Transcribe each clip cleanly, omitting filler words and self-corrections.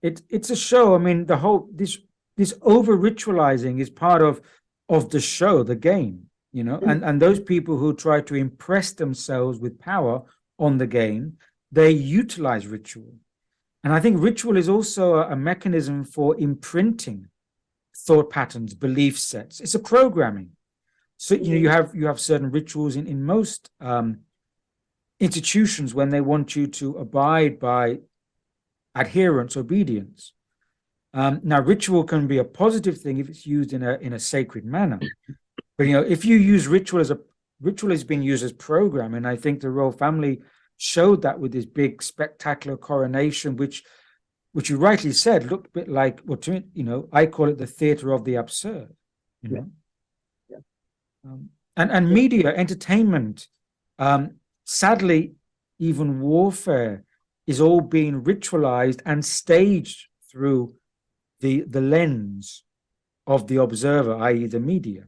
it's a show. I mean, the whole this over ritualizing is part of the show, the game, and those people who try to impress themselves with power on the game, they utilize ritual. And I think ritual is also a mechanism for imprinting thought patterns, belief sets. It's a programming. So you have certain rituals in most institutions when they want you to abide by adherence, obedience. Now, ritual can be a positive thing if it's used in a sacred manner. But if you use ritual is being used as program, and I think the royal family showed that with this big spectacular coronation, which you rightly said looked a bit like, well, to me, I call it the theater of the absurd. You know, Yeah. and media entertainment, sadly, even warfare is all being ritualized and staged through the lens of the observer, i.e., the media.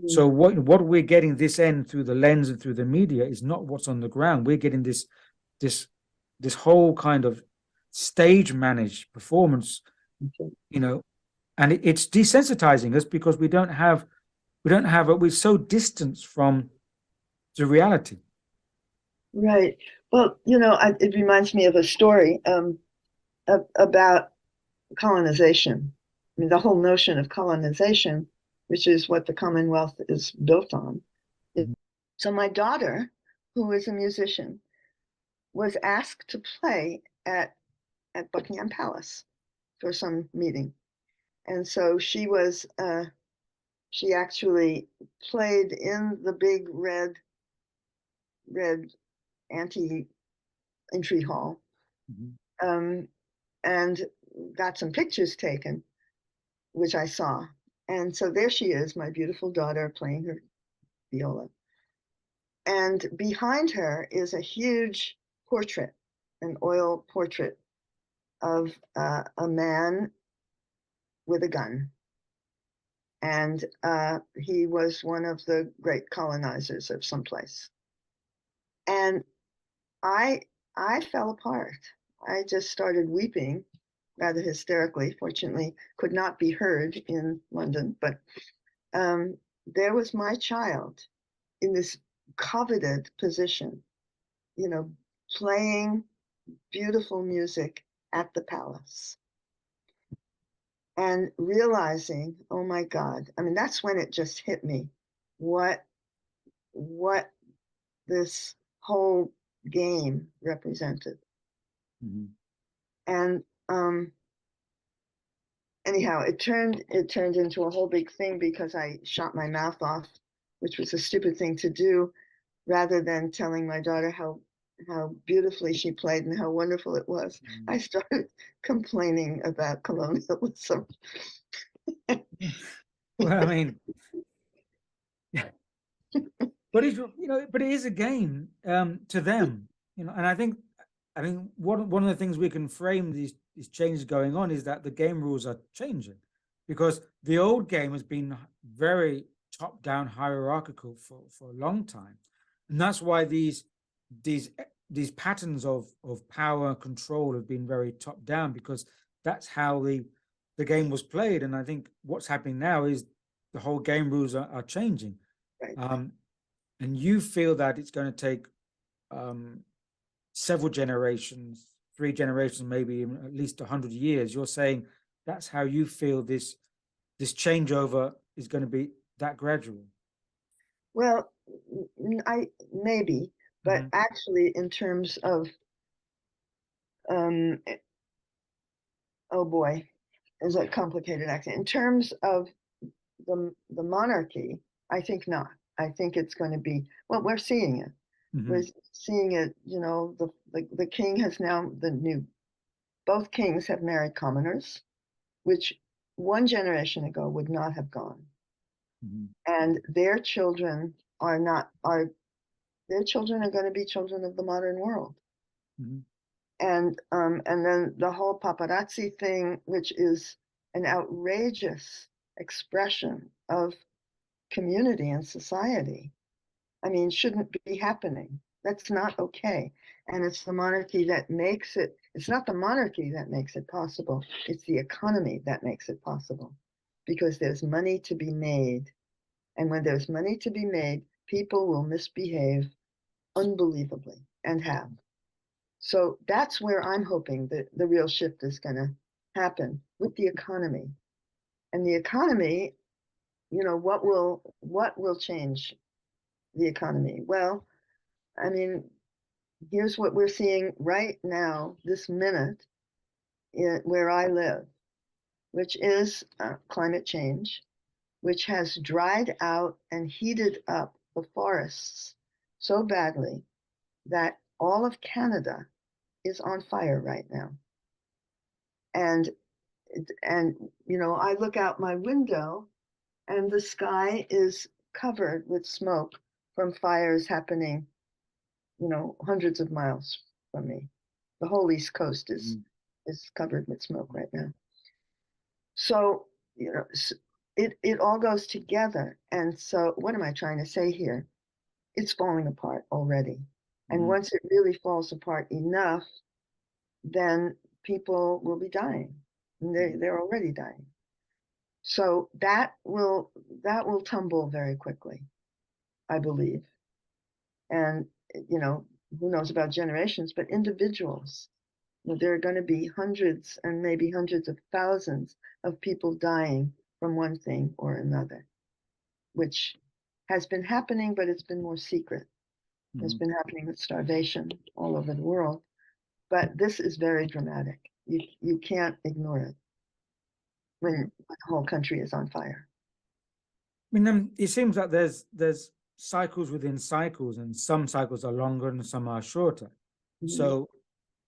So what we're getting this end through the lens and through the media is not what's on the ground. We're getting this this whole kind of stage managed performance, and it's desensitizing us because we're so distanced from the reality. Right. Well, it reminds me of a story about colonization. I mean, the whole notion of colonization, which is what the Commonwealth is built on. So my daughter, who is a musician, was asked to play at Buckingham Palace for some meeting. And so she actually played in the big red anti-entry hall, and got some pictures taken, which I saw. And so there she is, my beautiful daughter, playing her viola. And behind her is a huge portrait, an oil portrait of a man with a gun. And he was one of the great colonizers of someplace. And I fell apart. I just started weeping rather hysterically. Fortunately, could not be heard in London, but there was my child in this coveted position, playing beautiful music at the palace and realizing, oh my God, I mean, that's when it just hit me what this whole game represented. And anyhow, it turned into a whole big thing because I shot my mouth off, which was a stupid thing to do, rather than telling my daughter how beautifully she played and how wonderful it was. I started complaining about colonialism. Well, I mean, but it is a game to them, and I think, one of the things we can frame these changes going on is that the game rules are changing, because the old game has been very top down hierarchical for a long time, and that's why these these patterns of power and control have been very top down, because that's how the game was played. And I think what's happening now is the whole game rules are changing. Right. And you feel that it's going to take several generations, 3 generations, maybe at least 100 years. You're saying that's how you feel this changeover is going to be that gradual. Well, I maybe, but actually, in terms of, oh boy, is a complicated accent. In terms of the monarchy, I think not. I think it's going to be, well, we're seeing it. We're seeing it. The king has now both kings have married commoners, which one generation ago would not have gone. And their children are their children are going to be children of the modern world. And then the whole paparazzi thing, which is an outrageous expression of community and society, I mean, shouldn't be happening. That's not okay. And it's the monarchy that makes it, it's not the monarchy that makes it possible. It's the economy that makes it possible because there's money to be made. And when there's money to be made, people will misbehave unbelievably and have. So that's where I'm hoping that the real shift is going to happen with the economy. And the economy, what will change the economy? Well, I mean, here's what we're seeing right now, this minute, where I live, which is climate change, which has dried out and heated up the forests so badly that all of Canada is on fire right now. And I look out my window and the sky is covered with smoke from fires happening, hundreds of miles from me. The whole East Coast is covered with smoke right now. So, it all goes together. And so what am I trying to say here? It's falling apart already. And once it really falls apart enough, then people will be dying. And they're already dying. So that will tumble very quickly, I believe. And who knows about generations, but individuals. There are going to be hundreds and maybe hundreds of thousands of people dying from one thing or another, which has been happening, but it's been more secret. It's been happening with starvation all over the world. But this is very dramatic. You can't ignore it when the whole country is on fire. I mean, it seems like there's cycles within cycles, and some cycles are longer and some are shorter. So,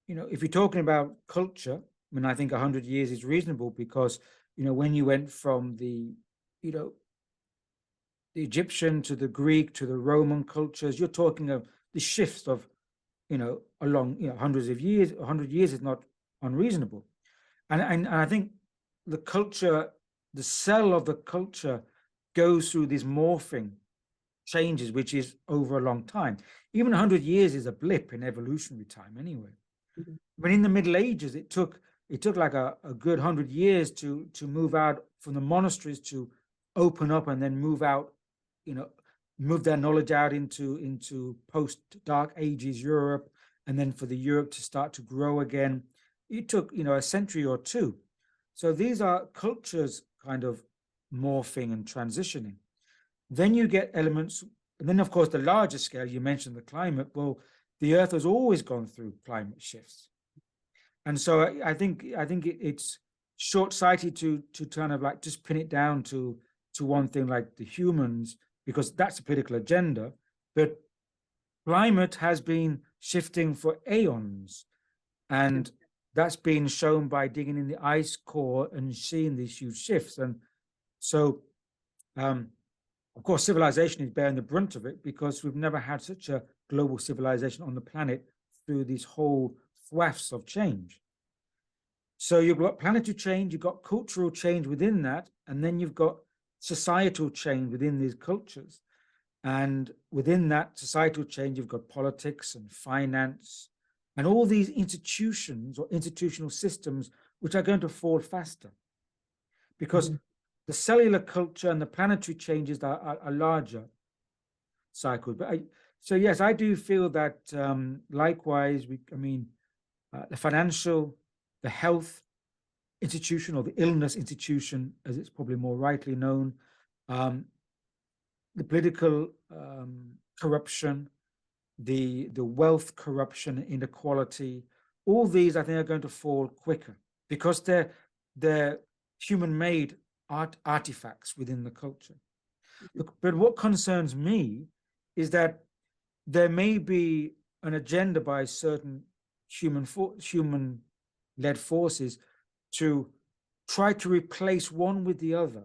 if you're talking about culture, I mean, I think 100 years is reasonable because, when you went from the Egyptian to the Greek to the Roman cultures, you're talking of the shifts of, along, hundreds of years. 100 years is not unreasonable. And I think the culture, the cell of the culture goes through these morphing changes, which is over a long time. Even 100 years is a blip in evolutionary time anyway. But in the Middle Ages, it took like a good 100 years to move out from the monasteries to open up and then move out, move their knowledge out into post Dark Ages Europe, and then for the Europe to start to grow again. It took, a century or two. So these are cultures kind of morphing and transitioning. Then you get elements, and then of course the larger scale, you mentioned the climate. Well, the Earth has always gone through climate shifts. And so I think it's short-sighted to kind of like just pin it down to one thing like the humans, because that's a political agenda. But climate has been shifting for aeons, and that's been shown by digging in the ice core and seeing these huge shifts. And so, of course, civilization is bearing the brunt of it because we've never had such a global civilization on the planet through these whole swaths of change. So you've got planetary change, you've got cultural change within that, and then you've got societal change within these cultures. And within that societal change, you've got politics and finance and all these institutions or institutional systems which are going to fall faster because the cellular culture and the planetary changes are larger cycles. But so yes, I do feel that likewise, the financial, the health institution, or the illness institution, as it's probably more rightly known, the political corruption, the wealth corruption, inequality, all these I think are going to fall quicker because they're human-made artifacts within the culture. But what concerns me is that there may be an agenda by certain human-led forces to try to replace one with the other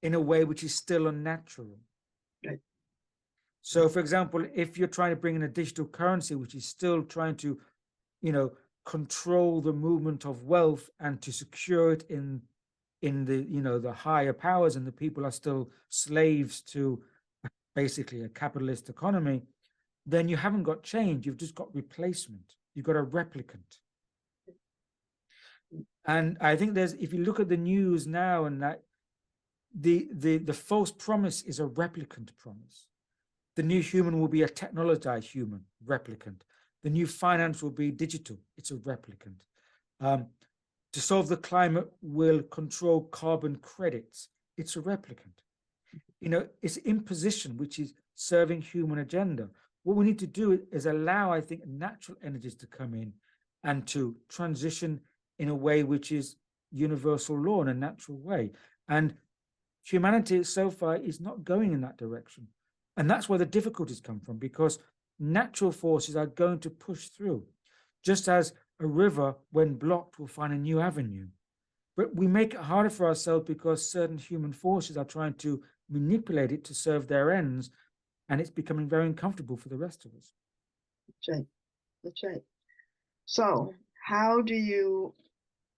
in a way which is still unnatural. Right. So, for example, if you're trying to bring in a digital currency, which is still trying to, control the movement of wealth and to secure it in the, the higher powers, and the people are still slaves to basically a capitalist economy, then you haven't got change. You've just got replacement. You've got a replicant. And I think if you look at the news now, and that the false promise is a replicant promise. The new human will be a technologized human, replicant. The new finance will be digital. It's a replicant. To solve the climate, will control carbon credits. It's a replicant. It's imposition, which is serving human agenda. What we need to do is allow, I think, natural energies to come in and to transition in a way which is universal law in a natural way. And humanity so far is not going in that direction. And that's where the difficulties come from, because natural forces are going to push through. Just as a river, when blocked, will find a new avenue. But we make it harder for ourselves because certain human forces are trying to manipulate it to serve their ends, and it's becoming very uncomfortable for the rest of us. That's right. That's right. So how do you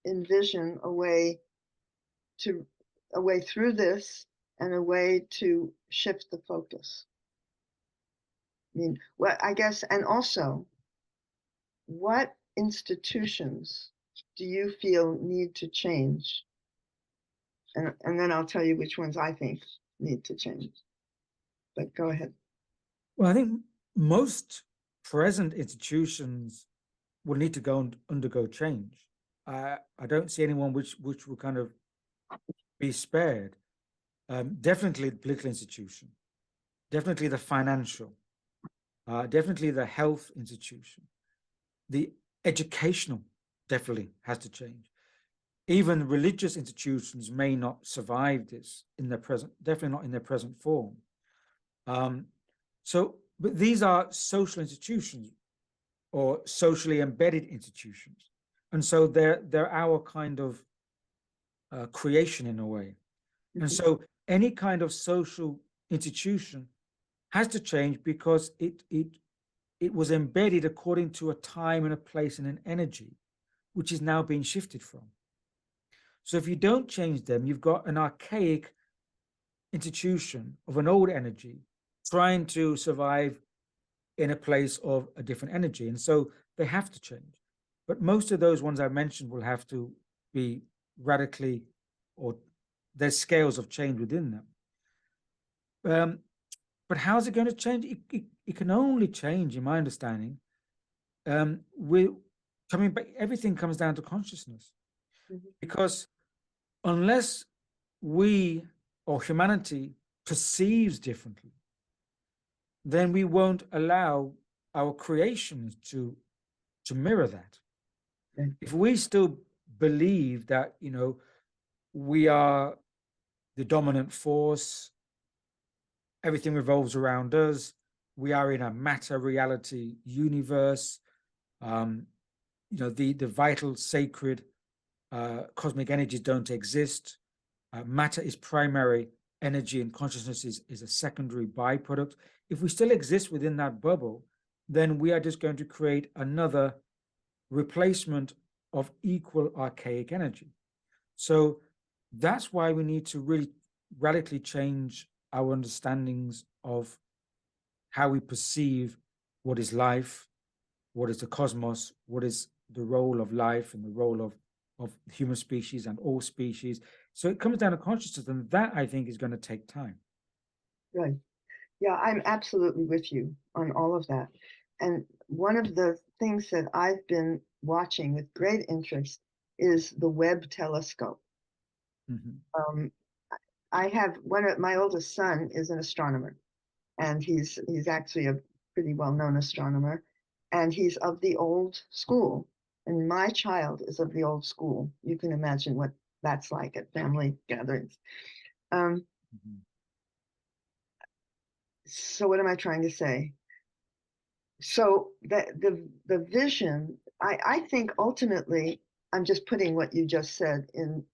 envision a way through this and a way to shift the focus? I mean, well, I guess, and also, what institutions do you feel need to change? And then I'll tell you which ones I think need to change. But go ahead. Well, I think most present institutions will need to go and undergo change. I don't see anyone which will kind of be spared. Definitely the political institution, definitely the financial, definitely the health institution, the educational definitely has to change. Even religious institutions may not survive this in their present, definitely not in their present form. But these are social institutions or socially embedded institutions. And so they're our kind of creation in a way. And so any kind of social institution has to change because it was embedded according to a time and a place and an energy, which is now being shifted from. So if you don't change them, you've got an archaic institution of an old energy trying to survive in a place of a different energy. And so they have to change. But most of those ones I mentioned will have to be radically, or there's scales of change within them. But how's it going to change? It can only change, in my understanding, with coming back. Everything comes down to consciousness, because unless we or humanity perceives differently, then we won't allow our creations to mirror that. If we still believe that, we are the dominant force, everything revolves around us, we are in a matter reality universe, the vital, sacred, cosmic energies don't exist. Matter is primary energy and consciousness is a secondary byproduct. If we still exist within that bubble, then we are just going to create another replacement of equal archaic energy. So that's why we need to really radically change our understandings of how we perceive what is life, what is the cosmos, what is the role of life and the role of human species and all species. So it comes down to consciousness, and that I think is going to take time. Right. Yeah, I'm absolutely with you on all of that. And one of the things that I've been watching with great interest is the Webb telescope. I have my oldest son is an astronomer, and he's actually a pretty well-known astronomer, and he's of the old school. And my child is of the old school. You can imagine what that's like at family gatherings. So what am I trying to say? So the vision, I think ultimately, I'm just putting what you just said in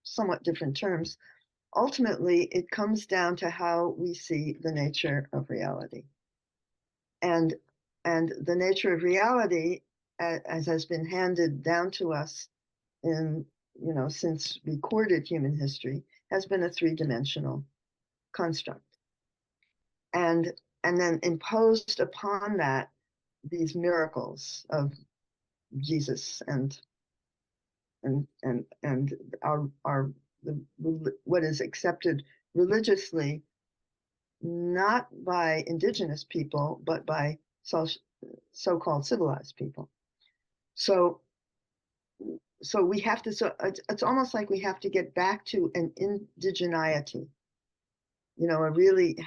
somewhat different terms. Ultimately, it comes down to how we see the nature of reality. And the nature of reality, as has been handed down to us in, since recorded human history, has been a three-dimensional construct. And and then imposed upon that these miracles of Jesus and our what is accepted religiously, not by indigenous people, but by so-called civilized people. So we have to, it's almost like we have to get back to an indigeneity, you know, a really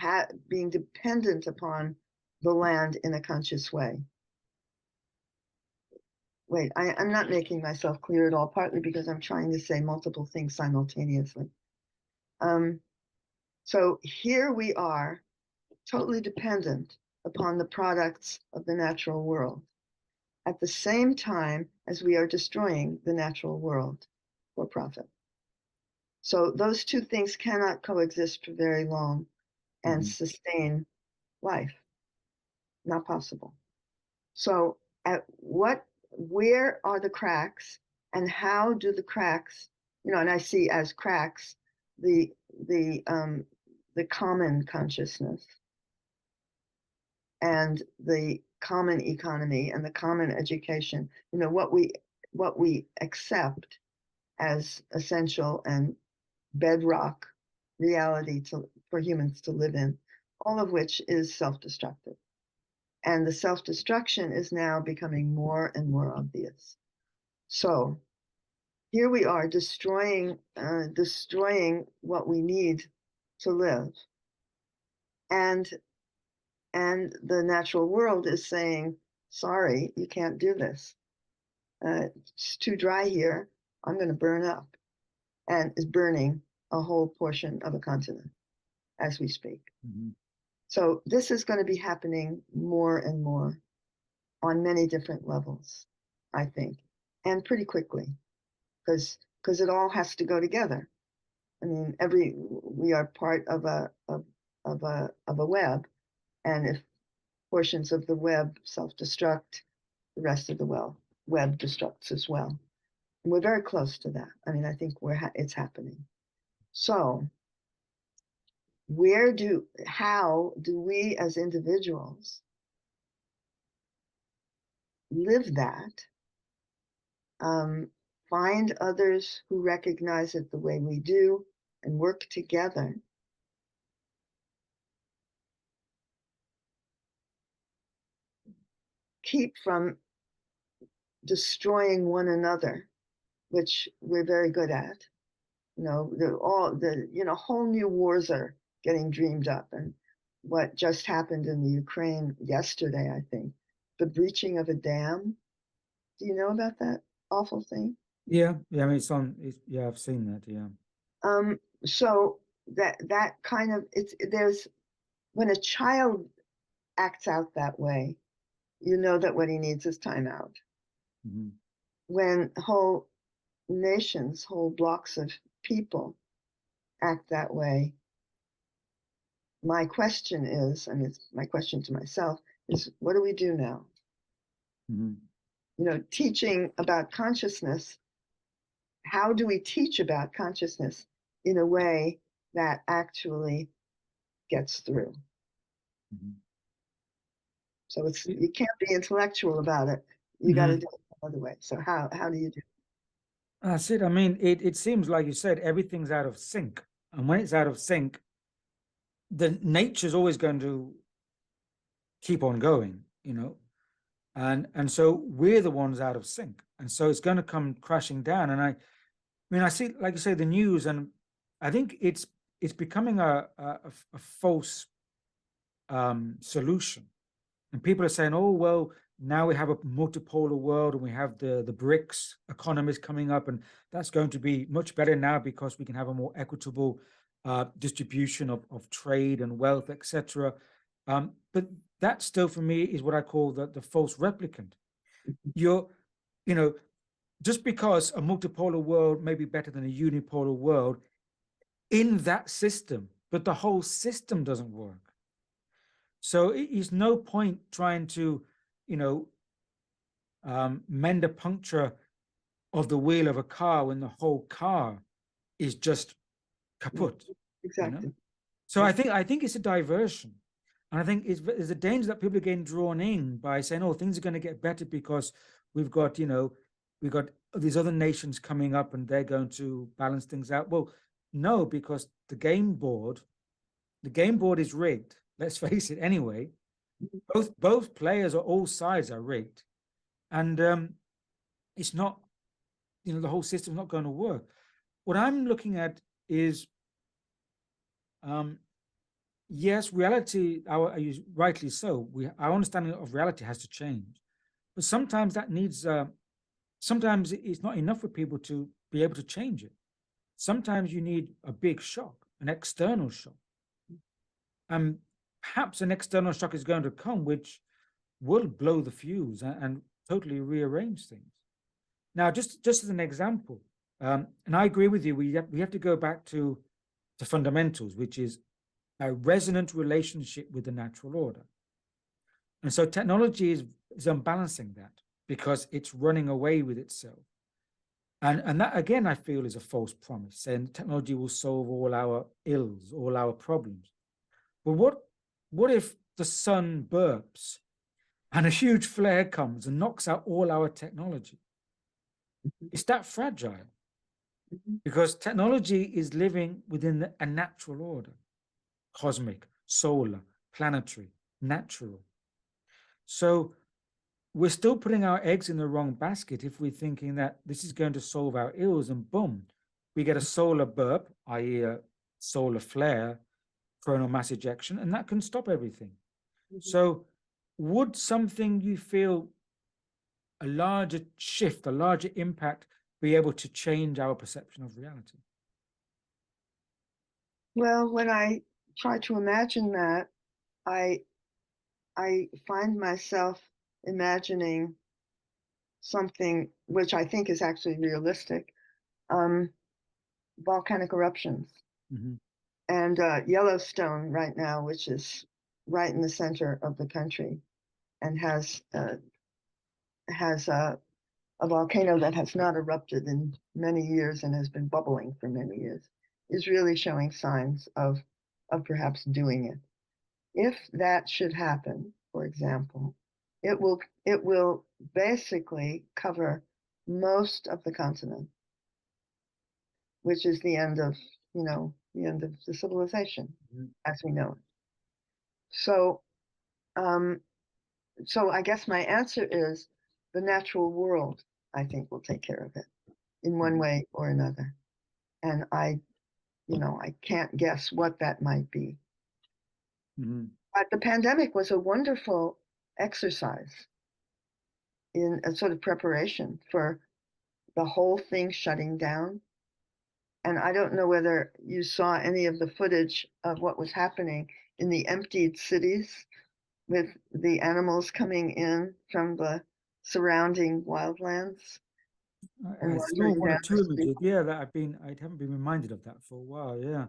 being dependent upon the land in a conscious way. Wait, I'm not making myself clear at all, partly because I'm trying to say multiple things simultaneously. So here we are, totally dependent upon the products of the natural world, at the same time as we are destroying the natural world for profit. So those two things cannot coexist for very long and sustain life. Not possible. So where are the cracks, and how do the cracks, you know, and I see as cracks the common consciousness and the common economy and the common education, you know, what we accept as essential and bedrock reality for humans to live in, all of which is self-destructive. And the self-destruction is now becoming more and more obvious. So here we are destroying what we need to live. And the natural world is saying, sorry, you can't do this. It's too dry here. I'm going to burn up, and is burning a whole portion of a continent as we speak. So this is going to be happening more and more on many different levels, I think, and pretty quickly, because it all has to go together. I mean, we are part of a web, and if portions of the web self-destruct, the rest of the web destructs as well. And we're very close to that. I mean, I think it's happening. So how do we as individuals live that, find others who recognize it the way we do, and work together keep from destroying one another, which we're very good at. You know, whole new wars are getting dreamed up, and what just happened in the Ukraine yesterday, I think, the breaching of a dam. Do you know about that awful thing? Yeah, I mean, yeah, I've seen that, yeah. So that kind of, when a child acts out that way, you know that what he needs is time out. When whole nations, whole blocks of people act that way, my question is, and it's my question to myself, is what do we do now? You know, teaching about consciousness, how do we teach about consciousness in a way that actually gets through? So you can't be intellectual about it. You got to do it another way. So how do you do it? That's it. I mean, it seems like you said, everything's out of sync. And when it's out of sync, the nature's always going to keep on going, you know. And so we're the ones out of sync. And so it's going to come crashing down. And I mean, I see, like you say, the news, and I think it's becoming a false solution. And people are saying, oh, well, now we have a multipolar world, and we have the BRICS economies coming up, and that's going to be much better now because we can have a more equitable distribution of trade and wealth, etc. But that still, for me, is what I call the false replicant. You know, just because a multipolar world may be better than a unipolar world in that system, but the whole system doesn't work. So it's no point trying to, you know, mend a puncture of the wheel of a car when the whole car is just kaput. Exactly. You know? So I think it's a diversion. And I think there's a danger that people are getting drawn in by saying, oh, things are going to get better because we've got, we've got these other nations coming up and they're going to balance things out. Well, no, because the game board is rigged. Let's face it anyway. Both players or all sides are rigged. And it's not, the whole system's not going to work. What I'm looking at is yes, reality, rightly so, our understanding of reality has to change. But sometimes that needs, sometimes it's not enough for people to be able to change it. Sometimes you need a big shock, an external shock. And perhaps an external shock is going to come, which will blow the fuse and totally rearrange things. Now, just as an example, and I agree with you, we have to go back to fundamentals, which is a resonant relationship with the natural order. And so technology is unbalancing that because it's running away with itself. And that, again, I feel is a false promise, saying technology will solve all our ills, all our problems. But what if the sun burps and a huge flare comes and knocks out all our technology? It's that fragile because technology is living within a natural order, cosmic, solar, planetary, natural. So we're still putting our eggs in the wrong basket if we're thinking that this is going to solve our ills, and boom, we get a solar burp, i.e. a solar flare, coronal mass ejection, and that can stop everything. So would something you feel a larger shift, a larger impact, be able to change our perception of reality? Well, when I try to imagine that, I find myself imagining something which I think is actually realistic, volcanic eruptions. And Yellowstone right now, which is right in the center of the country and has a volcano that has not erupted in many years and has been bubbling for many years, is really showing signs of perhaps doing it. If that should happen, for example, it will basically cover most of the continent, which is the end of the civilization as we know it. So, so I guess my answer is the natural world, I think, will take care of it in one way or another. And I can't guess what that might be. But the pandemic was a wonderful exercise in a sort of preparation for the whole thing shutting down. And I don't know whether you saw any of the footage of what was happening in the emptied cities with the animals coming in from the surrounding wildlands. I saw one or two images, yeah, that I haven't been reminded of that for a while, yeah.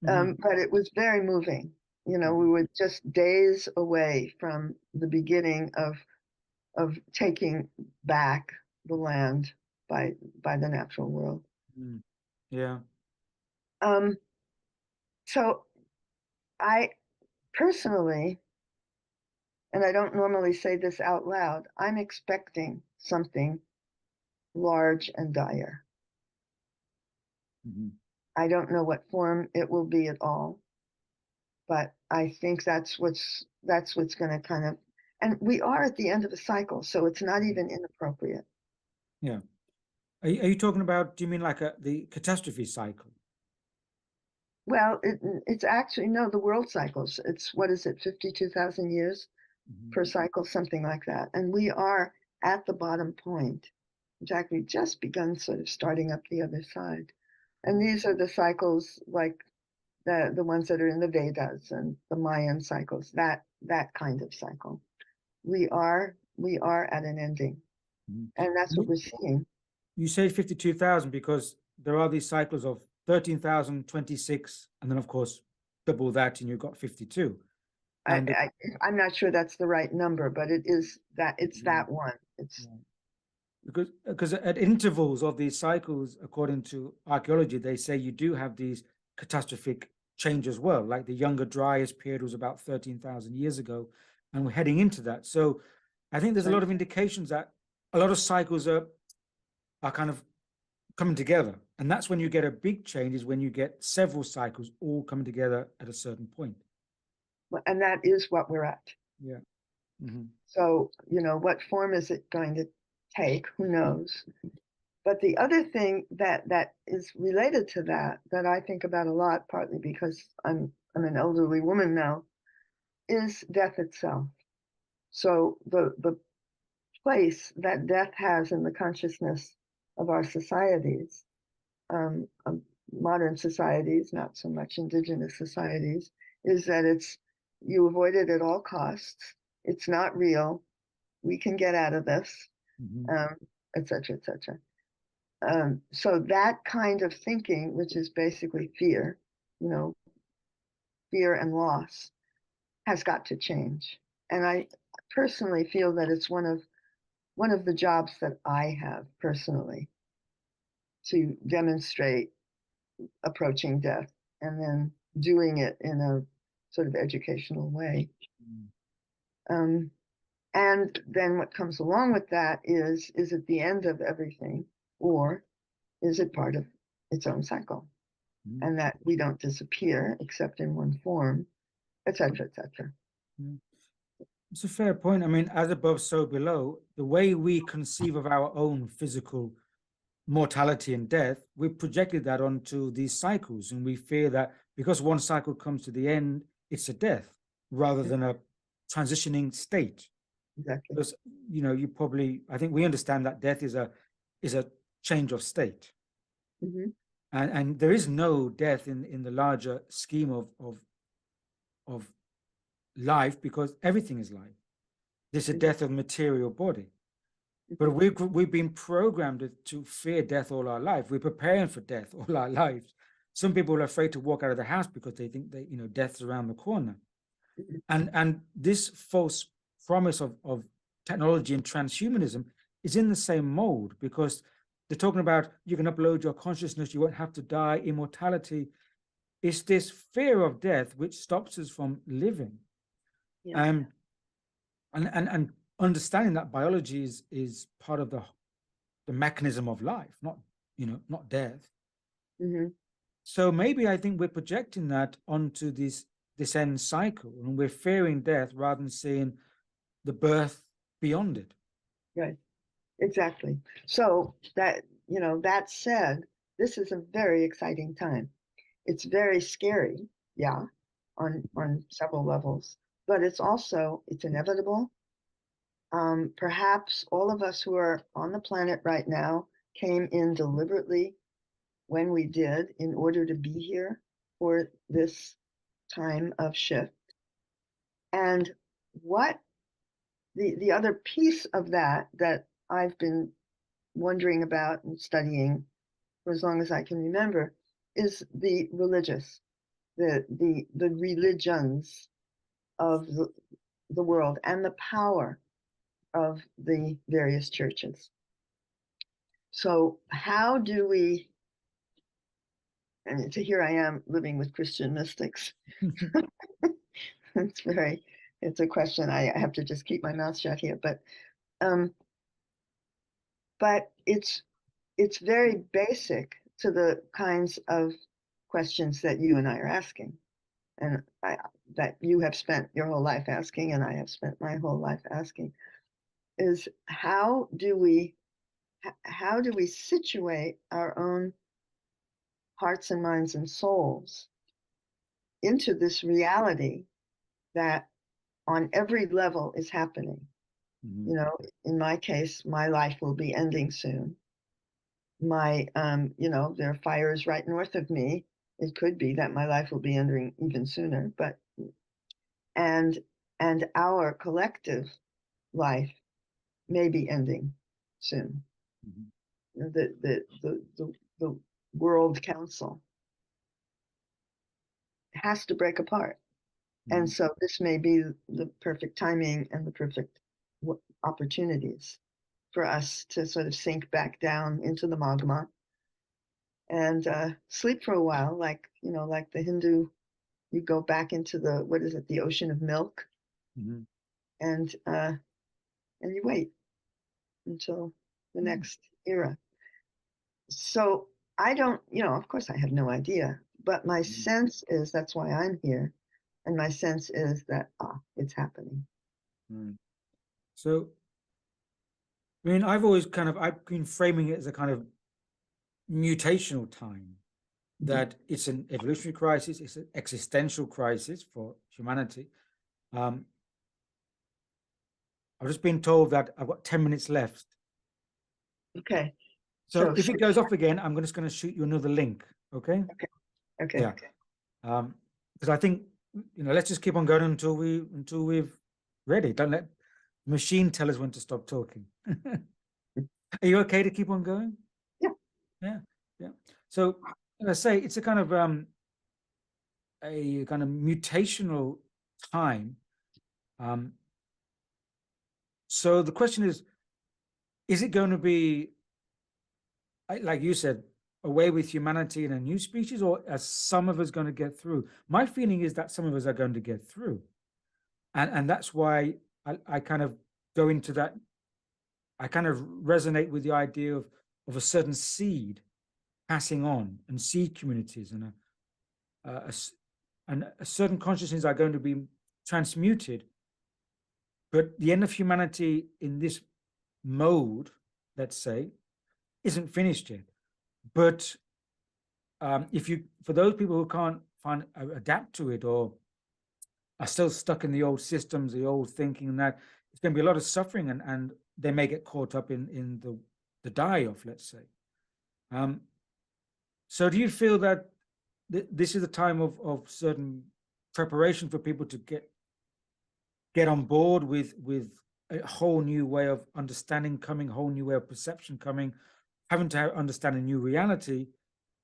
But it was very moving. We were just days away from the beginning of taking back the land by the natural world. Yeah. So I personally, and I don't normally say this out loud, I'm expecting something large and dire. I don't know what form it will be at all, but I think that's what's going to kind of, and we are at the end of a cycle, so it's not even inappropriate. Yeah. Are you talking about, do you mean like the catastrophe cycle? Well, it's actually, no, the world cycles. It's, what is it, 52,000 years per cycle, something like that. And we are at the bottom point. In fact, we've just begun sort of starting up the other side. And these are the cycles like the ones that are in the Vedas and the Mayan cycles, that kind of cycle. We are at an ending. And that's what we're seeing. You say 52,000 because there are these cycles of 13,000, 26, and then of course double that and you've got 52. And I'm not sure that's the right number, but it is that, it's that one. It's because at intervals of these cycles, according to archaeology, they say you do have these catastrophic change as well. Like the Younger Dryas period was about 13,000 years ago, and we're heading into that. So I think there's a Right. lot of indications that a lot of cycles are kind of coming together. And that's when you get a big change, is when you get several cycles all coming together at a certain point. And that is what we're at. Yeah. Mm-hmm. So, what form is it going to take? Who knows? But the other thing that is related to that I think about a lot, partly because I'm an elderly woman now, is death itself. So the place that death has in the consciousness of our societies, modern societies, not so much indigenous societies, is that you avoid it at all costs. It's not real. We can get out of this, Mm-hmm. et cetera, et cetera. So that kind of thinking, which is basically fear, fear and loss, has got to change. And I personally feel that it's one of the jobs that I have personally, to demonstrate approaching death and then doing it in a sort of educational way. Um, and then what comes along with that is it the end of everything, or is it part of its own cycle? Mm-hmm. And that we don't disappear except in one form, et cetera, et cetera. Mm-hmm. It's a fair point. I mean, as above, so below. The way we conceive of our own physical mortality and death, we projected that onto these cycles, and we fear that because one cycle comes to the end, it's a death rather than a transitioning state. Exactly. Because I think we understand that death is a change of state, Mm-hmm. and there is no death in the larger scheme of life, because everything is life. There's a death of material body. But we've been programmed to fear death all our life. We're preparing for death all our lives. Some people are afraid to walk out of the house because they think that death's around the corner. And this false promise of technology and transhumanism is in the same mold, because they're talking about you can upload your consciousness, you won't have to die, immortality. It's this fear of death which stops us from living. Yeah. And understanding that biology is part of the mechanism of life, not death. Mm-hmm. So maybe I think we're projecting that onto this end cycle, and we're fearing death rather than seeing the birth beyond it. Right. Exactly. So that said, this is a very exciting time. It's very scary, yeah, on several levels, but it's inevitable. Perhaps all of us who are on the planet right now came in deliberately when we did, in order to be here for this time of shift. And what the other piece of that I've been wondering about and studying for as long as I can remember is the religious, the religions of the world, and the power of the various churches. So how do we, and here I am living with Christian mystics. It's a question I have to just keep my mouth shut here, um, but it's very basic to the kinds of questions that you and I are asking, and that you have spent your whole life asking, and I have spent my whole life asking, is how do we situate our own hearts and minds and souls into this reality that on every level is happening. Mm-hmm. In my case, my life will be ending soon. There are fires right north of me. It could be that my life will be ending even sooner, but and our collective life may be ending soon. Mm-hmm. The World Council has to break apart. And so this may be the perfect timing and the perfect opportunities for us to sort of sink back down into the magma and sleep for a while, like the Hindu you go back into the, what is it, the ocean of milk, Mhm. and you wait until the next era. So I don't, of course I have no idea, but my sense is that's why I'm here. And my sense is that, it's happening. Mm. So, I mean, I've been framing it as a kind of mutational time, that it's an evolutionary crisis, it's an existential crisis for humanity. I've just been told that I've got 10 minutes left. Okay. So So, if it goes off again, I'm just going to shoot you another link. Okay. okay. Yeah. Because I think, let's just keep on going until we've ready. Don't let the machine tell us when to stop talking. Are you okay to keep on going? Yeah. Yeah. Yeah. So as I say, it's a kind of mutational time. So the question is it going to be, like you said, away with humanity in a new species, or are some of us going to get through? My feeling is that some of us are going to get through. And that's why I kind of go into that. I kind of resonate with the idea of a certain seed passing on, and seed communities, and a certain consciousness are going to be transmuted. But the end of humanity in this mode, let's say, isn't finished yet. But for those people who can't adapt to it, or are still stuck in the old systems, the old thinking, and that, it's going to be a lot of suffering, and they may get caught up in the die-off, let's say. So do you feel that this is a time of certain preparation for people to get on board with a whole new way of understanding coming, a whole new way of perception coming, having to understand a new reality?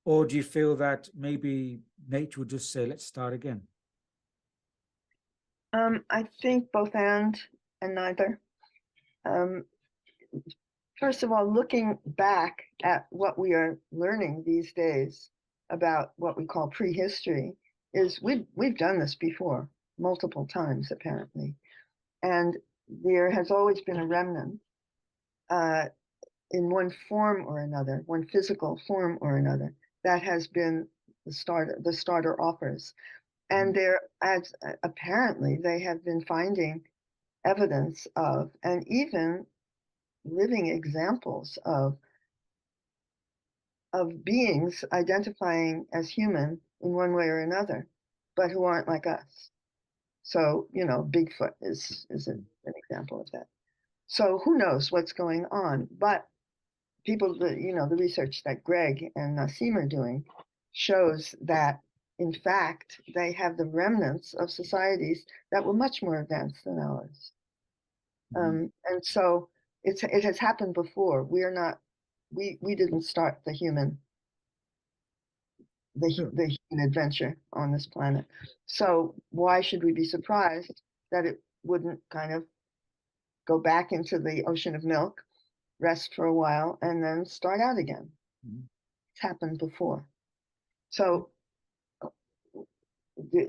Or do you feel that maybe nature would just say, let's start again? I think both and neither. First of all, looking back at what we are learning these days about what we call prehistory, is we've done this before multiple times apparently, and there has always been a remnant in one form or another, one physical form or another, that has been the starter offers. And there, as apparently, they have been finding evidence of, and even living examples of beings identifying as human in one way or another, but who aren't like us. So, Bigfoot is an example of that. So who knows what's going on? But the research that Greg and Nassim are doing shows that, in fact, they have the remnants of societies that were much more advanced than ours. And so it has happened before. We didn't start the human adventure on this planet. So why should we be surprised that it wouldn't kind of go back into the ocean of milk, rest for a while, and then start out again? It's happened before. So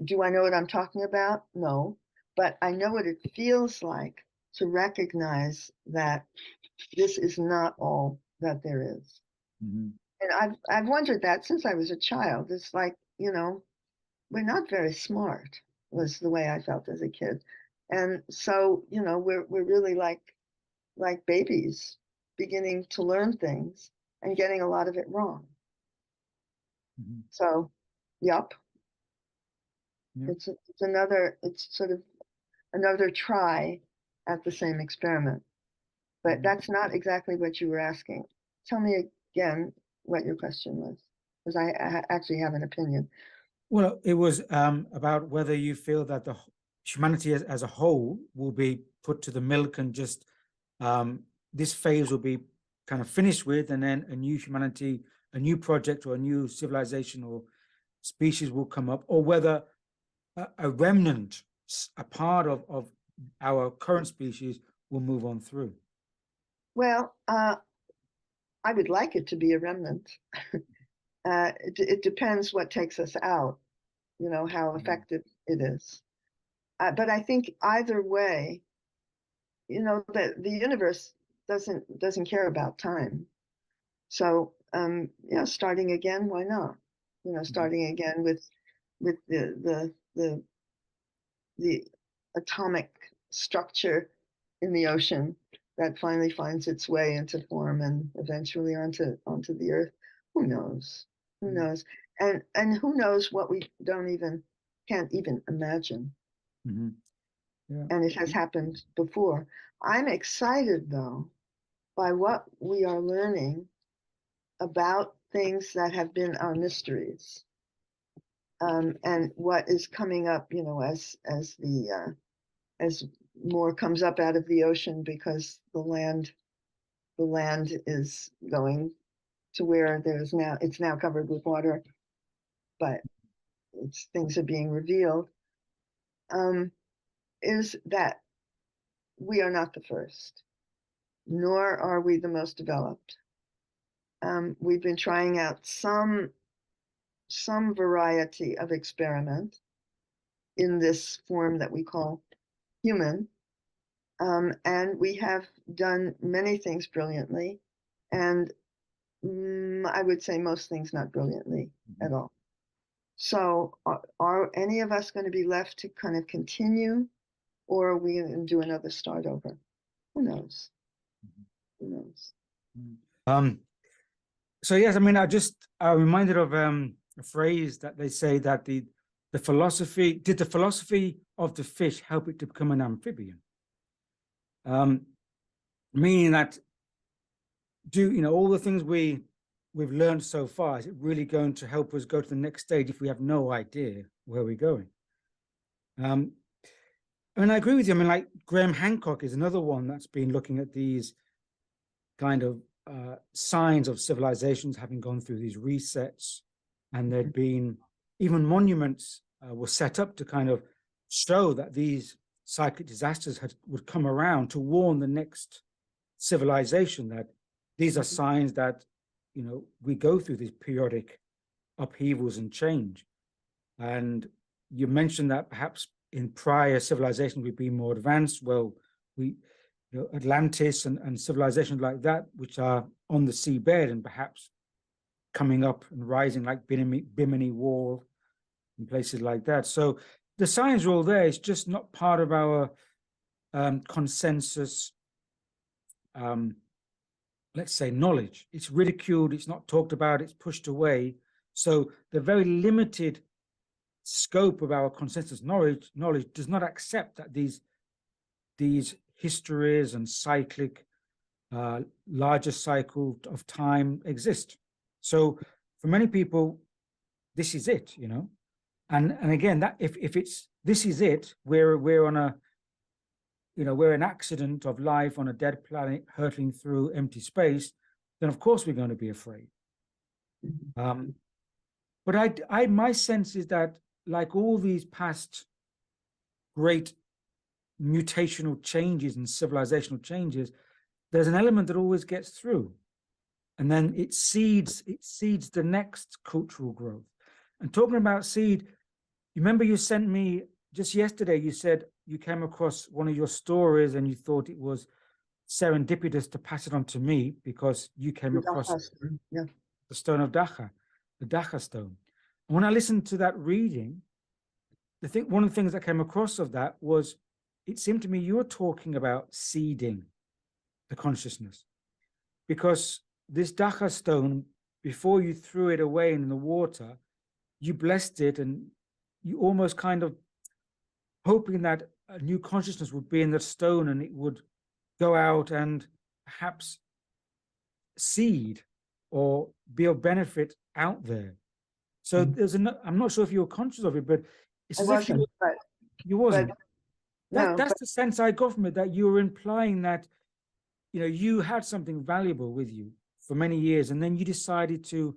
do I know what I'm talking about? No, but I know what it feels like to recognize that this is not all that there is. And I've wondered that since I was a child. It's like, we're not very smart, was the way I felt as a kid. And so, we're really like babies beginning to learn things and getting a lot of it wrong. So, yup. Yeah. It's sort of another try at the same experiment. But that's not exactly what you were asking. Tell me again what your question was, because I actually have an opinion. Well, it was about whether you feel that the humanity as a whole will be put to the milk, and just this phase will be kind of finished with, and then a new humanity, a new project, or a new civilization or species will come up, or whether a remnant, a part of our current species, will move on through. Well, I would like it to be a remnant. It depends what takes us out. you know, how effective it is. But I think either way, you know, the universe doesn't care about time. So, yeah, starting again, why not? You know, starting again with the atomic structure in the ocean that finally finds its way into form and eventually onto the earth. Who knows? Who knows? And who knows what we can't even imagine. Mm-hmm. Yeah. And it has happened before. I'm excited though by what we are learning about things that have been our mysteries, and what is coming up, you know, as more comes up out of the ocean because the land is going to where it's now covered with water, but things are being revealed. Is that we are not the first, nor are we the most developed. We've been trying out some variety of experiment in this form that we call human. And we have done many things brilliantly, and I would say most things not brilliantly at all. So are any of us going to be left to kind of continue, or are we going to do another start over? Who knows? Who knows? So yes, I mean, I'm reminded of a phrase that they say that the philosophy of the fish help it to become an amphibian? Meaning that all the things we've learned so far, is it really going to help us go to the next stage if we have no idea where we're going? I mean, I agree with you. I mean, like Graham Hancock is another one that's been looking at these kind of signs of civilizations having gone through these resets, and there'd been even monuments were set up to kind of show that these cyclic disasters would come around to warn the next civilization that these are signs that we go through these periodic upheavals and change. And you mentioned that perhaps in prior civilizations we've been more advanced. Well, Atlantis and civilizations like that, which are on the seabed and perhaps coming up and rising, like Bimini Wall and places like that. So the signs are all there. It's just not part of our consensus, let's say, knowledge. It's ridiculed, it's not talked about, it's pushed away. So the very limited scope of our consensus knowledge does not accept that these histories and cyclic, larger cycle of time exist. So for many people, this is it, and again, that if it's this is it, we're on a we're an accident of life on a dead planet hurtling through empty space, then of course we're going to be afraid. But my sense is that, like all these past great mutational changes and civilizational changes, there's an element that always gets through, and then it seeds the next cultural growth. And talking about seed, you remember you sent me just yesterday, you said you came across one of your stories and you thought it was serendipitous to pass it on to me because you came across the stone of Dacha, the Dacha stone. And when I listened to that reading, one of the things that came across of that was, it seemed to me you were talking about seeding the consciousness, because this Dacha stone, before you threw it away in the water, you blessed it, and you almost kind of hoping that a new consciousness would be in the stone and it would go out and perhaps seed or be of benefit out there. So I'm not sure if you were conscious of it, but it's as if you wasn't. That's the sense I got from it, that you were implying that you had something valuable with you for many years, and then you decided to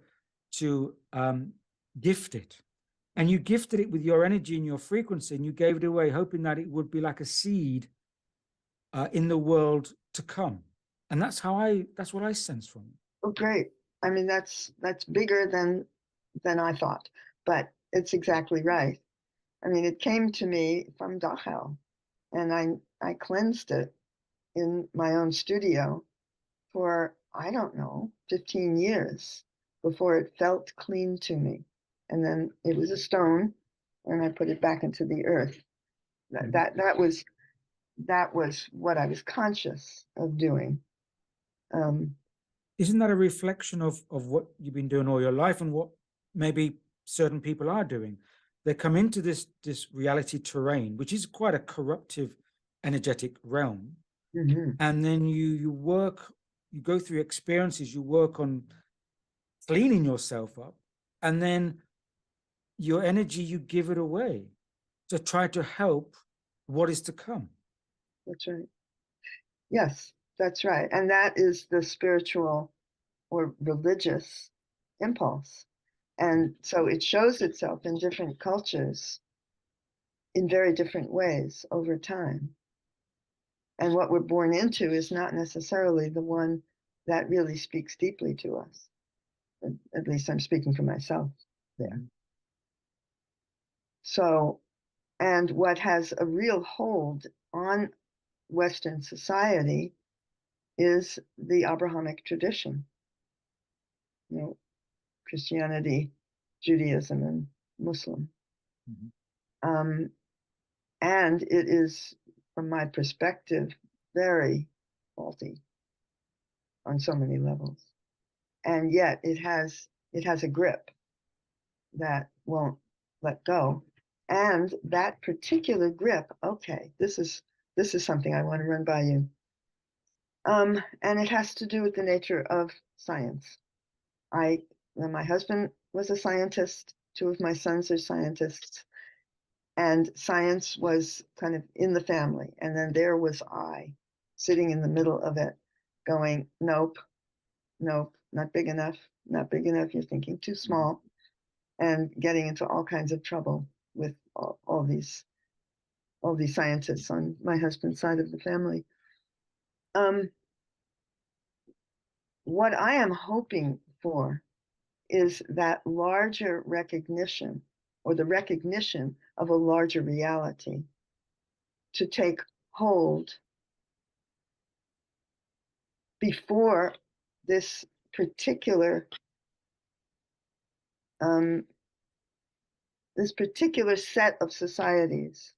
gift it. And you gifted it with your energy and your frequency, and you gave it away, hoping that it would be like a seed in the world to come. And that's what I sense from it. Oh, great! I mean, that's bigger than I thought. But it's exactly right. I mean, it came to me from Dachau, and I cleansed it in my own studio for, I don't know, 15 years before it felt clean to me. And then it was a stone, and I put it back into the earth. That was what I was conscious of doing. Isn't that a reflection of what you've been doing all your life and what maybe certain people are doing? They come into this reality terrain, which is quite a corruptive, energetic realm, Mhm. and then you work, you go through experiences, you work on cleaning yourself up, and then your energy, you give it away to try to help what is to come. That's right. Yes, that's right. And that is the spiritual or religious impulse. And so it shows itself in different cultures in very different ways over time. And what we're born into is not necessarily the one that really speaks deeply to us. At least I'm speaking for myself there. So, and what has a real hold on Western society is the Abrahamic tradition, you know, Christianity, Judaism, and Muslim. Um, and it is, from my perspective, very faulty on so many levels. And yet it has a grip that won't let go. And that particular grip, okay, this is something I want to run by you. And it has to do with the nature of science. My husband was a scientist. Two of my sons are scientists, and science was kind of in the family. And then there was I, sitting in the middle of it, going, nope, nope, not big enough, not big enough. You're thinking too small, and getting into all kinds of trouble with all these scientists on my husband's side of the family. What I am hoping for is that larger recognition, or the recognition of a larger reality, to take hold before this particular set of societies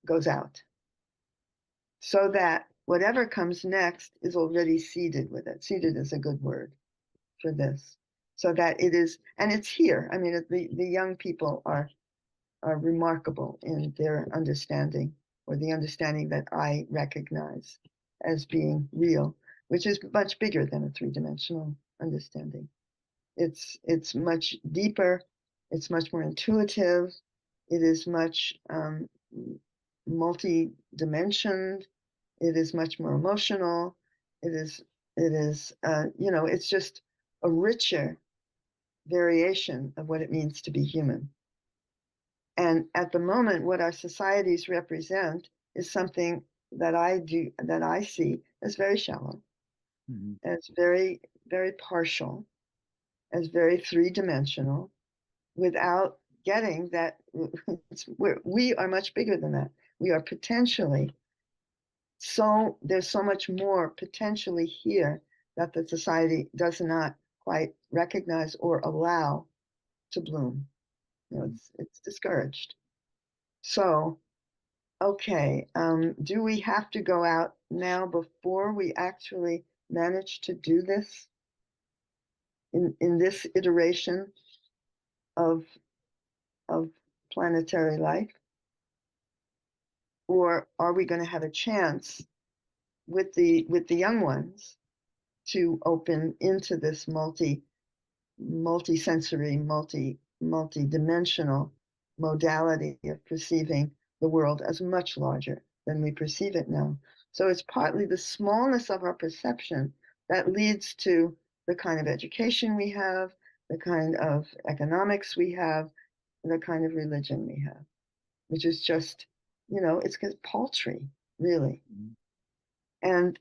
goes out, so that whatever comes next is already seeded with it. Seeded is a good word for this, so that it is, and it's here. I mean, the young people are remarkable in their understanding, or the understanding that I recognize as being real, which is much bigger than a three-dimensional understanding. It's much deeper. It's much more intuitive. It is much multi-dimensioned. It is much more emotional. It is it's just a richer variation of what it means to be human. And at the moment, what our societies represent is something that I see as very shallow, as very, very partial, as very three-dimensional, without getting that we are much bigger than that. We are potentially, so there's so much more potentially here that the society does not quite recognize or allow to bloom. It's discouraged. So, okay, do we have to go out now before we actually manage to do this in this iteration of planetary life? Or are we going to have a chance with the young ones to open into this multi-sensory, multi-dimensional modality of perceiving the world as much larger than we perceive it now? So it's partly the smallness of our perception that leads to the kind of education we have, the kind of economics we have, the kind of religion we have, which is just, it's paltry, really. And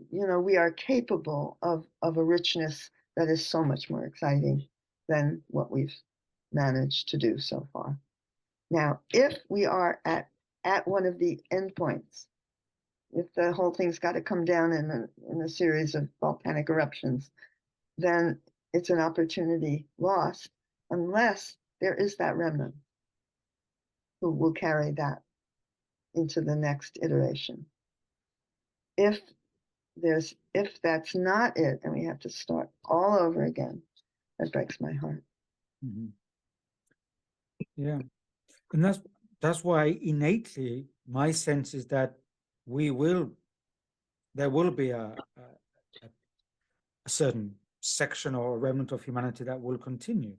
we are capable of a richness that is so much more exciting than what we've managed to do so far. Now, if we are at one of the endpoints, if the whole thing's got to come down in a series of volcanic eruptions, then it's an opportunity lost unless there is that remnant who will carry that into the next iteration. If that's not it, and we have to start all over again, that breaks my heart. Mm-hmm. Yeah, and that's why innately my sense is that there will be a certain section or a remnant of humanity that will continue.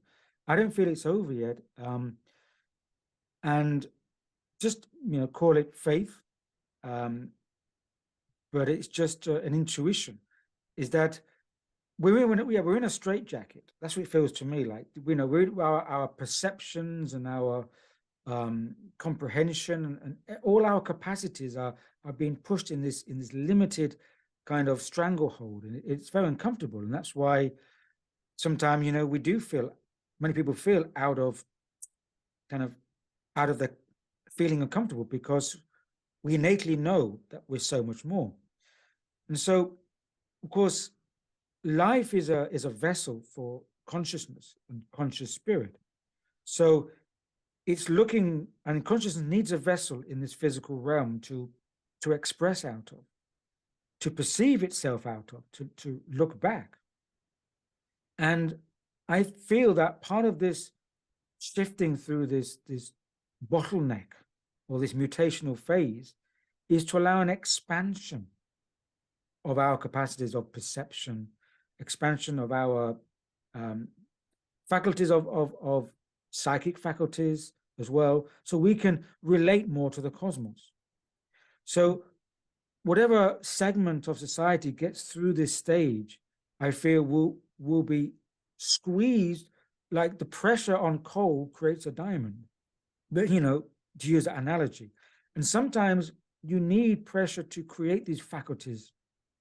I don't feel it's over yet, and just call it faith, but it's just an intuition. Is that we're in a straitjacket. That's what it feels to me like. Our perceptions and our comprehension and all our capacities are being pushed in this limited kind of stranglehold, and it's very uncomfortable. And that's why sometimes we do feel, many people feel out of the feeling uncomfortable, because we innately know that we're so much more. And so, of course, life is a vessel for consciousness and conscious spirit. So it's looking, and consciousness needs a vessel in this physical realm to express out of, to perceive itself out of, to look back. And I feel that part of this shifting through this bottleneck or this mutational phase is to allow an expansion of our capacities of perception, expansion of our faculties of psychic faculties as well, so we can relate more to the cosmos. So whatever segment of society gets through this stage, I feel will be squeezed, like the pressure on coal creates a diamond. But to use that analogy, and sometimes you need pressure to create these faculties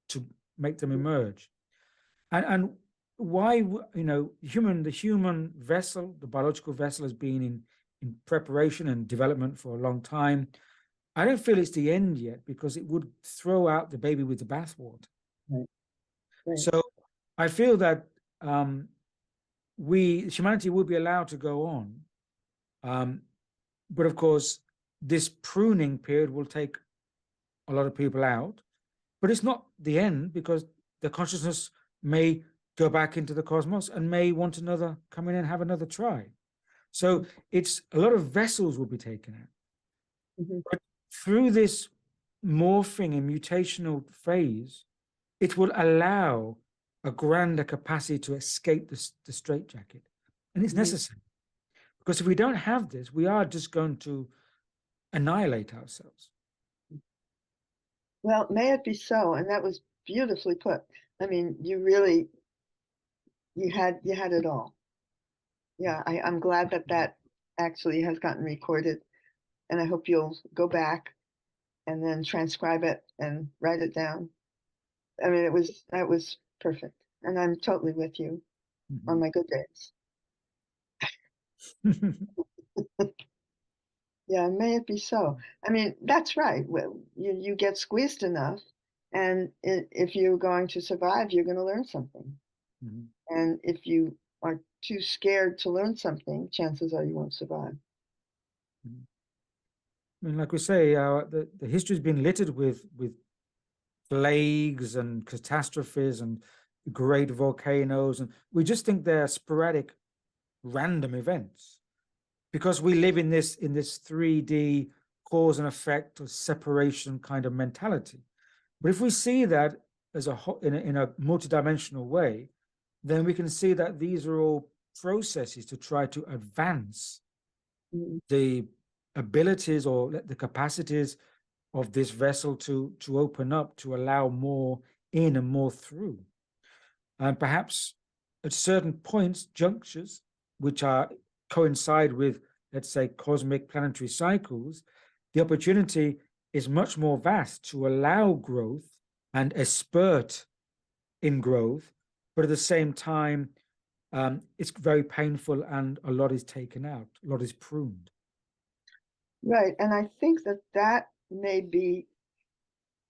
to make them emerge. And why the human vessel, the biological vessel, has been in preparation and development for a long time. I don't feel it's the end yet, because it would throw out the baby with the bathwater. Right. Right. So I feel that humanity will be allowed to go on, but of course this pruning period will take a lot of people out. But it's not the end, because the consciousness may go back into the cosmos and may want another, come in and have another try. So it's a lot of vessels will be taken out. Mm-hmm. But through this morphing and mutational phase, it will allow a grander capacity to escape the straitjacket. And it's necessary. Because if we don't have this, we are just going to annihilate ourselves. Well, may it be so. And that was beautifully put. I mean, you had it all. Yeah, I'm glad that actually has gotten recorded, and I hope you'll go back and then transcribe it and write it down. I mean, that was perfect, and I'm totally with you on my good days. Yeah, may it be so. I mean, that's right. Well, you get squeezed enough, and if you're going to survive, you're going to learn something. And if you are too scared to learn something, chances are you won't survive. I mean, like we say, the history has been littered with plagues and catastrophes and great volcanoes, and we just think they're sporadic, random events, because we live in this 3D cause and effect or separation kind of mentality. But if we see that as in a multidimensional way, then we can see that these are all processes to try to advance the abilities or the capacities of this vessel to open up, to allow more in and more through. And perhaps at certain points, junctures, which coincide with, let's say, cosmic planetary cycles, the opportunity is much more vast to allow growth and a spurt in growth, but at the same time, it's very painful and a lot is taken out, a lot is pruned. Right. And I think that that may be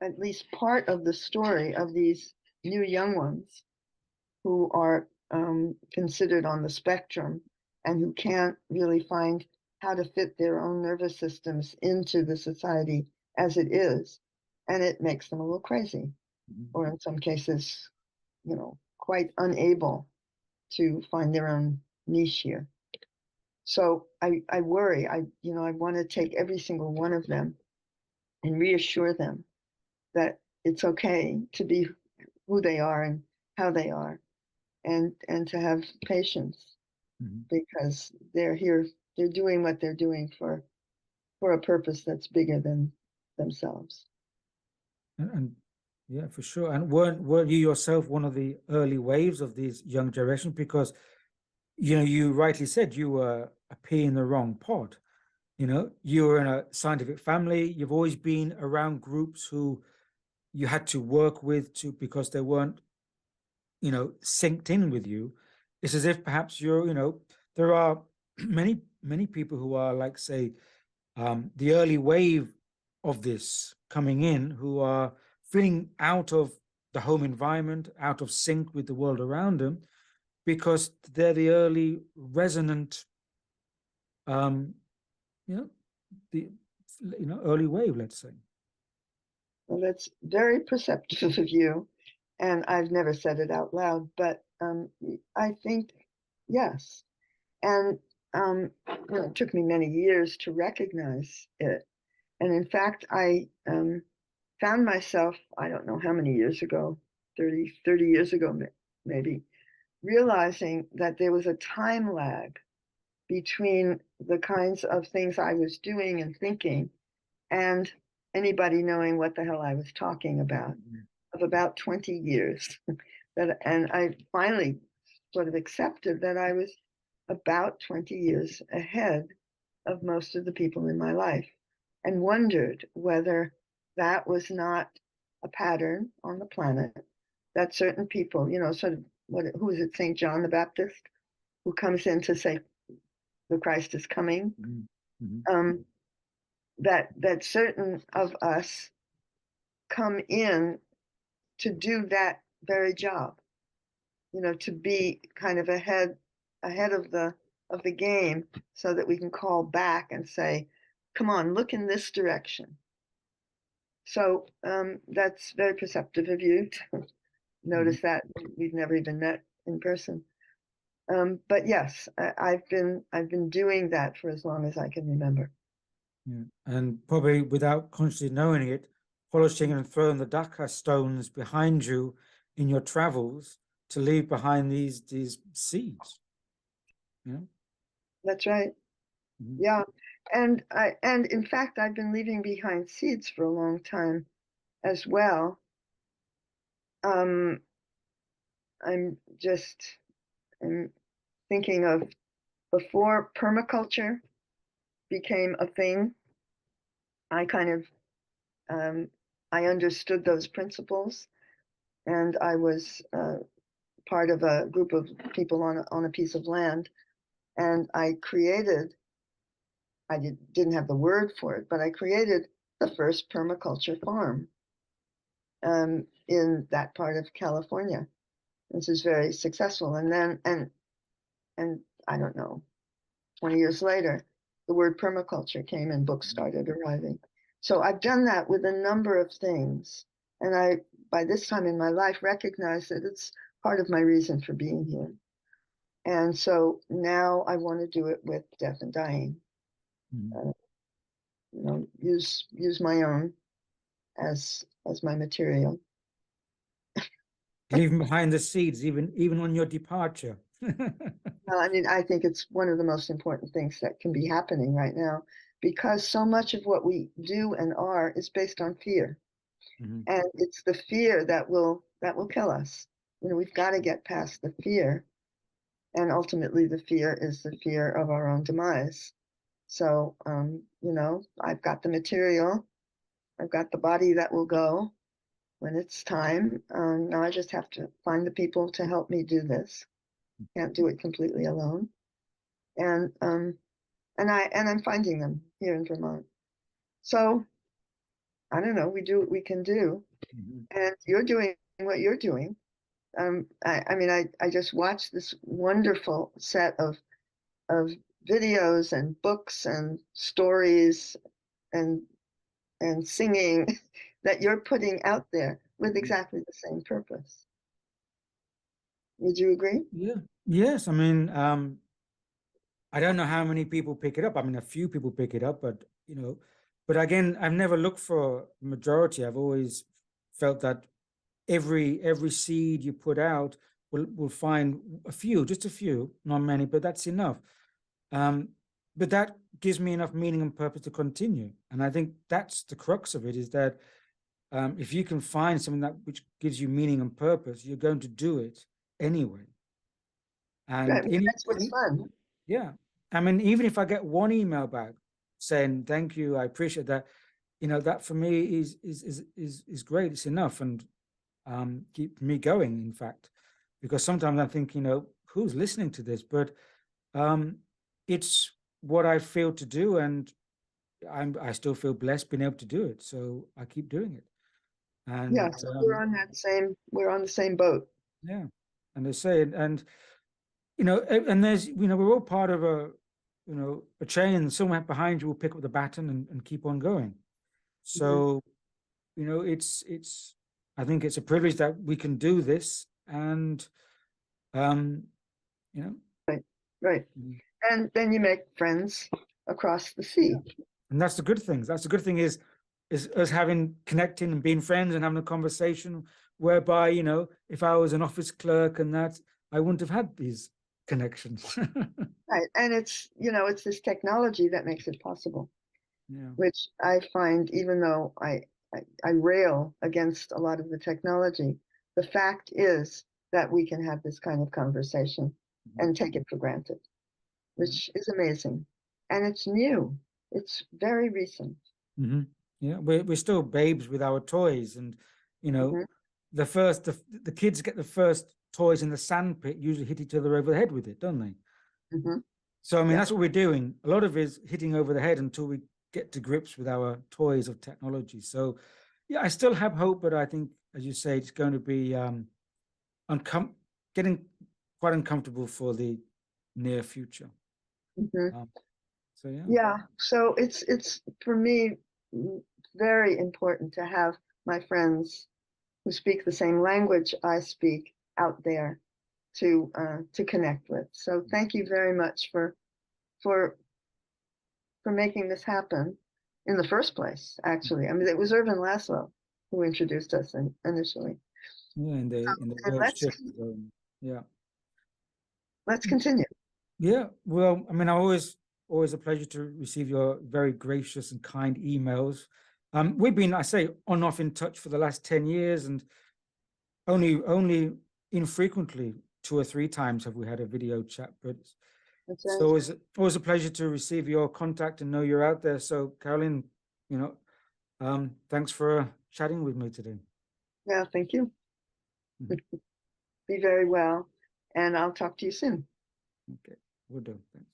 at least part of the story of these new young ones who are considered on the spectrum and who can't really find how to fit their own nervous systems into the society as it is. And it makes them a little crazy, or in some cases, quite unable to find their own niche here. So I worry. I want to take every single one of them and reassure them that it's okay to be who they are and how they are, and to have patience, because they're here, they're doing what they're doing for a purpose that's bigger than themselves. And yeah, for sure. And were you yourself one of the early waves of these young generations? Because you rightly said you were a pea in the wrong pod. You were in a scientific family. You've always been around groups who you had to work with because they weren't, synced in with you. It's as if perhaps there are many people who are like, say, the early wave of this coming in, who are feeling out of the home environment, out of sync with the world around them, because they're the early resonant, um, the early wave, let's say. Well, that's very perceptive of you, and I've never said it out loud, but I think yes. And it took me many years to recognize it. And in fact, I found myself, I don't know how many years ago, 30 years ago, maybe, realizing that there was a time lag between the kinds of things I was doing and thinking and anybody knowing what the hell I was talking about, of about 20 years. And I finally sort of accepted that I was about 20 years ahead of most of the people in my life, and wondered whether that was not a pattern on the planet, that certain people, sort of, who is it, St. John the Baptist, who comes in to say the Christ is coming, that certain of us come in to do that very job, to be kind of ahead of the game, so that we can call back and say, come on, look in this direction. So that's very perceptive of you to notice that. We've never even met in person. But yes, I've been doing that for as long as I can remember. Yeah. And probably without consciously knowing it, polishing and throwing the Dhaka stones behind you in your travels to leave behind these seeds. Yeah. That's right. Yeah. And in fact, I've been leaving behind seeds for a long time as well. I'm thinking of before permaculture became a thing. I kind of I understood those principles, and I was part of a group of people on a piece of land, and I didn't have the word for it, but I created the first permaculture farm in that part of California. This is very successful. And then, and I don't know, 20 years later, the word permaculture came and books started arriving. So I've done that with a number of things. And I, by this time in my life, recognize that it's part of my reason for being here. And so now I want to do it with death and dying. Use my own as my material. Leaving behind the seeds, even on your departure. Well, I mean, I think it's one of the most important things that can be happening right now, because so much of what we do and are is based on fear. And it's the fear that will kill us. We've got to get past the fear. And ultimately the fear is the fear of our own demise. So, I've got the material, I've got the body that will go when it's time. Now I just have to find the people to help me do this. can't do it completely alone. And I'm finding them here in Vermont. So I don't know, we do what we can do. And you're doing what you're doing. I mean, I just watched this wonderful set of videos and books and stories and singing that you're putting out there with exactly the same purpose. Would you agree? Yeah. Yes. I mean, I don't know how many people pick it up. I mean, a few people pick it up, but but again, I've never looked for a majority. I've always felt that every seed you put out will find a few, just a few, not many, but that's enough. But that gives me enough meaning and purpose to continue. And I think that's the crux of it, is that if you can find something that which gives you meaning and purpose, you're going to do it anyway. And Right, that's what's fun. yeah, I mean, even if I get one email back saying thank you, I appreciate that, that for me is great. It's enough, and keep me going, in fact, because sometimes I think, who's listening to this? But it's what I feel to do, and I still feel blessed being able to do it, so I keep doing it. And Yeah, so we're on the same boat. yeah, and they say, and and there's, we're all part of a chain. Someone behind you will pick up the baton and keep on going. So it's I think it's a privilege that we can do this, and Right. And then you make friends across the sea. and that's the good thing. That's the good thing, is us having, connecting and being friends and having a conversation whereby, if I was an office clerk and that, I wouldn't have had these connections. Right. And it's this technology that makes it possible, Yeah. which I find, even though I rail against a lot of the technology, the fact is that we can have this kind of conversation and take it for granted, which is amazing. And it's new. It's very recent. Yeah, we're still babes with our toys, and the kids get the first toys in the sand pit, usually hit each other over the head with it, don't they? So I mean, that's what we're doing. A lot of it is hitting over the head until we get to grips with our toys of technology. So yeah, I still have hope, but I think, as you say, it's going to be getting quite uncomfortable for the near future. So yeah. Yeah, so it's for me very important to have my friends who speak the same language I speak out there to connect with. So thank you very much for making this happen in the first place. Actually, I mean, it was Irvin Laszlo who introduced us initially. Yeah, in the And world shift. Yeah. Let's continue. Yeah, well, I mean, always a pleasure to receive your very gracious and kind emails. We've been, I say, on off in touch for the last 10 years, and only infrequently 2 or 3 times have we had a video chat. But That's it's right. always a pleasure to receive your contact and know you're out there. So, Carolyn, thanks for chatting with me today. Yeah, thank you. Be very well, and I'll talk to you soon. Okay, we'll do. Thanks.